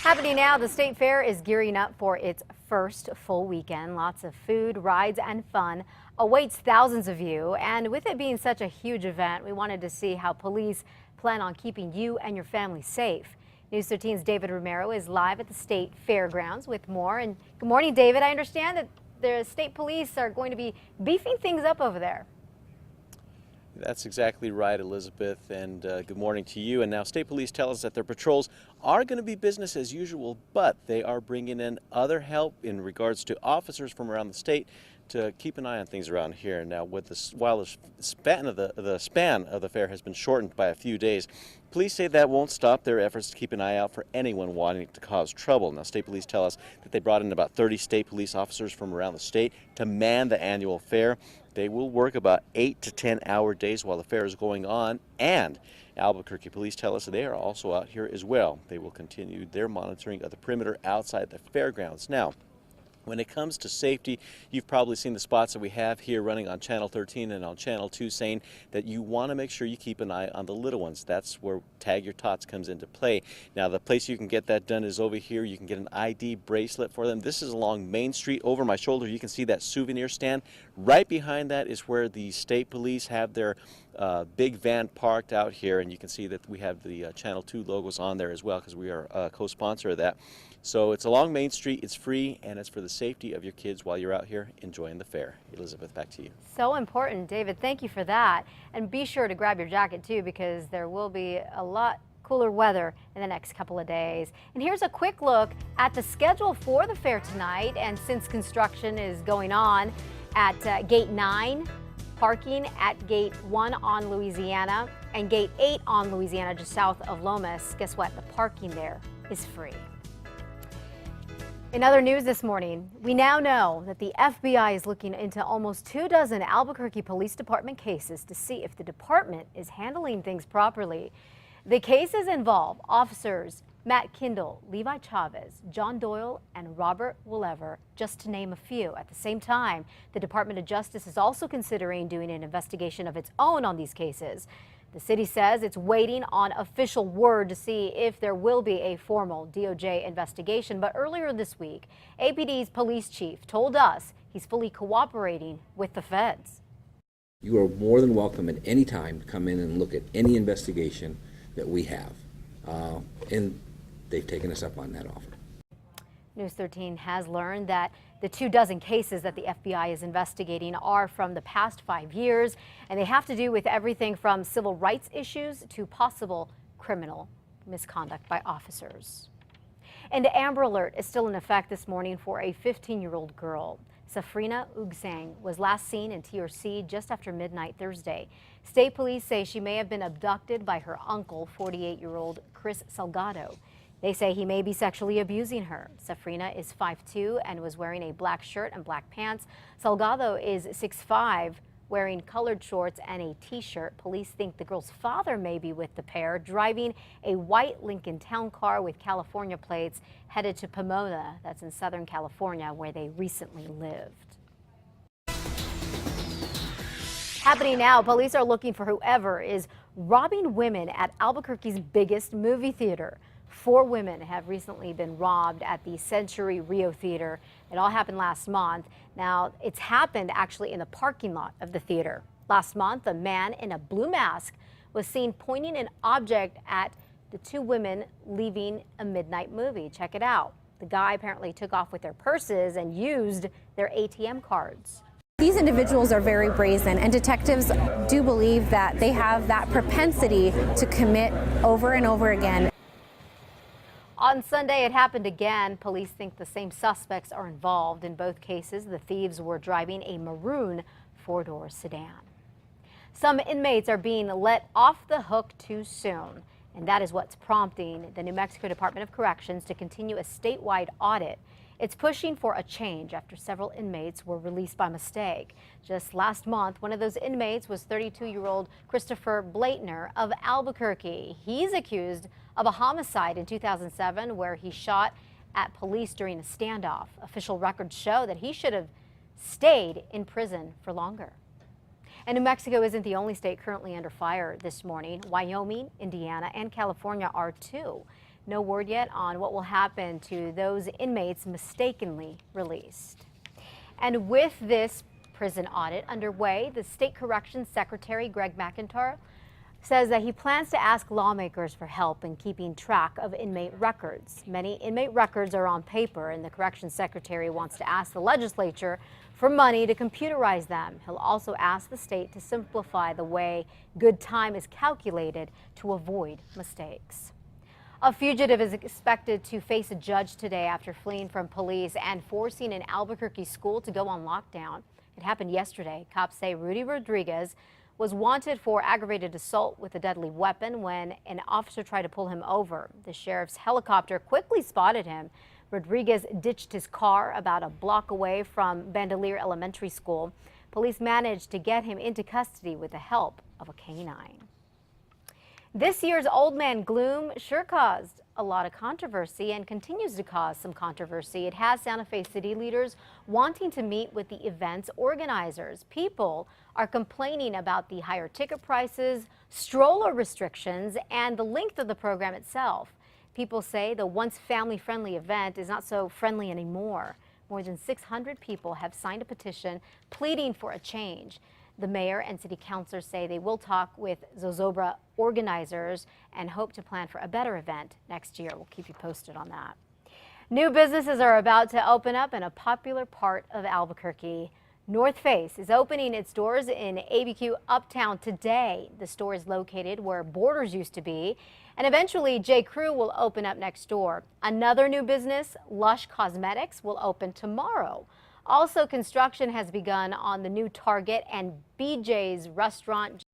Happening now, the State Fair is gearing up for its first full weekend. Lots of food, rides, and fun awaits thousands of you. And with it being such a huge event, we wanted to see how police plan on keeping you and your family safe. News 13's David Romero is live at the State Fairgrounds with more. And good morning, David. I understand that the state police are going to be beefing things up over there. That's exactly right, Elizabeth, and good morning to you. And now state police tell us that their patrols are going to be business as usual, but they are bringing in other help in regards to officers from around the state to keep an eye on things around here. Now, while the span of the fair has been shortened by a few days, police say that won't stop their efforts to keep an eye out for anyone wanting to cause trouble. Now, state police tell us that they brought in about 30 state police officers from around the state to man the annual fair. They will work about 8 to 10-hour days while the fair is going on, and Albuquerque police tell us they are also out here as well. They will continue their monitoring of the perimeter outside the fairgrounds. Now, when it comes to safety, you've probably seen the spots that we have here running on Channel 13 and on Channel 2 saying that you want to make sure you keep an eye on the little ones. That's where Tag Your Tots comes into play. Now, the place you can get that done is over here. You can get an ID bracelet for them. This is along Main Street. Over my shoulder, you can see that souvenir stand. Right behind that is where the state police have their big van parked out here, and you can see that we have the Channel 2 logos on there as well because we are a co-sponsor of that. So it's along Main Street, it's free, and it's for the safety of your kids while you're out here enjoying the fair. Elizabeth, back to you. So important, David. Thank you for that. And be sure to grab your jacket too, because there will be a lot cooler weather in the next couple of days. And here's a quick look at the schedule for the fair tonight. And since construction is going on at Gate 9, parking at Gate 1 on Louisiana and Gate 8 on Louisiana just south of Lomas, guess what? The parking there is free. In other news this morning, we now know that the FBI is looking into almost 24 Albuquerque Police Department cases to see if the department is handling things properly. The cases involve officers Matt Kindle, Levi Chavez, John Doyle, and Robert Willever, just to name a few. At the same time, the Department of Justice is also considering doing an investigation of its own on these cases. The city says it's waiting on official word to see if there will be a formal DOJ investigation. But earlier this week, APD's police chief told us he's fully cooperating with the feds. You are more than welcome at any time to come in and look at any investigation that we have. And they've taken us up on that offer. News 13 has learned that the 24 cases that the FBI is investigating are from the past 5 years, and they have to do with everything from civil rights issues to possible criminal misconduct by officers. And Amber Alert is still in effect this morning for a 15-year-old girl. Safrina Ugsang was last seen in TRC just after midnight Thursday. State police say she may have been abducted by her uncle, 48-year-old Chris Salgado. They say he may be sexually abusing her. Safrina is 5'2" and was wearing a black shirt and black pants. Salgado is 6'5", wearing colored shorts and a t-shirt. Police think the girl's father may be with the pair, driving a white Lincoln Town car with California plates, headed to Pomona, that's in Southern California, where they recently lived. Happening now, police are looking for whoever is robbing women at Albuquerque's biggest movie theater. 4 women have recently been robbed at the Century Rio Theater. It all happened last month. Now, it's happened actually in the parking lot of the theater. Last month, a man in a blue mask was seen pointing an object at the 2 women leaving a midnight movie. Check it out. The guy apparently took off with their purses and used their ATM cards. These individuals are very brazen, and detectives do believe that they have that propensity to commit over and over again. On Sunday, it happened again. Police think the same suspects are involved. In both cases, the thieves were driving a maroon 4-door sedan. Some inmates are being let off the hook too soon, and that is what's prompting the New Mexico Department of Corrections to continue a statewide audit. It's pushing for a change after several inmates were released by mistake. Just last month, one of those inmates was 32-year-old Christopher Blaitner of Albuquerque. He's accused of a homicide in 2007 where he shot at police during a standoff. Official records show that he should have stayed in prison for longer. And New Mexico isn't the only state currently under fire this morning. Wyoming, Indiana, and California are too. No word yet on what will happen to those inmates mistakenly released. And with this prison audit underway, the State Corrections Secretary Greg McIntyre says that he plans to ask lawmakers for help in keeping track of inmate records. Many inmate records are on paper, and the Corrections Secretary wants to ask the legislature for money to computerize them. He'll also ask the state to simplify the way good time is calculated to avoid mistakes. A fugitive is expected to face a judge today after fleeing from police and forcing an Albuquerque school to go on lockdown. It happened yesterday. Cops say Rudy Rodriguez was wanted for aggravated assault with a deadly weapon when an officer tried to pull him over. The sheriff's helicopter quickly spotted him. Rodriguez ditched his car about a block away from Bandelier Elementary School. Police managed to get him into custody with the help of a canine. This year's Old Man Gloom sure caused a lot of controversy and continues to cause some controversy. It has Santa Fe city leaders wanting to meet with the event's organizers. People are complaining about the higher ticket prices, stroller restrictions, and the length of the program itself. People say the once family-friendly event is not so friendly anymore. More than 600 people have signed a petition pleading for a change. The mayor and city councilors say they will talk with Zozobra organizers and hope to plan for a better event next year. We'll keep you posted on that. New businesses are about to open up in a popular part of Albuquerque. North Face is opening its doors in ABQ Uptown today. The store is located where Borders used to be, and eventually J. Crew will open up next door. Another new business, Lush Cosmetics, will open tomorrow. Also, construction has begun on the new Target and BJ's restaurant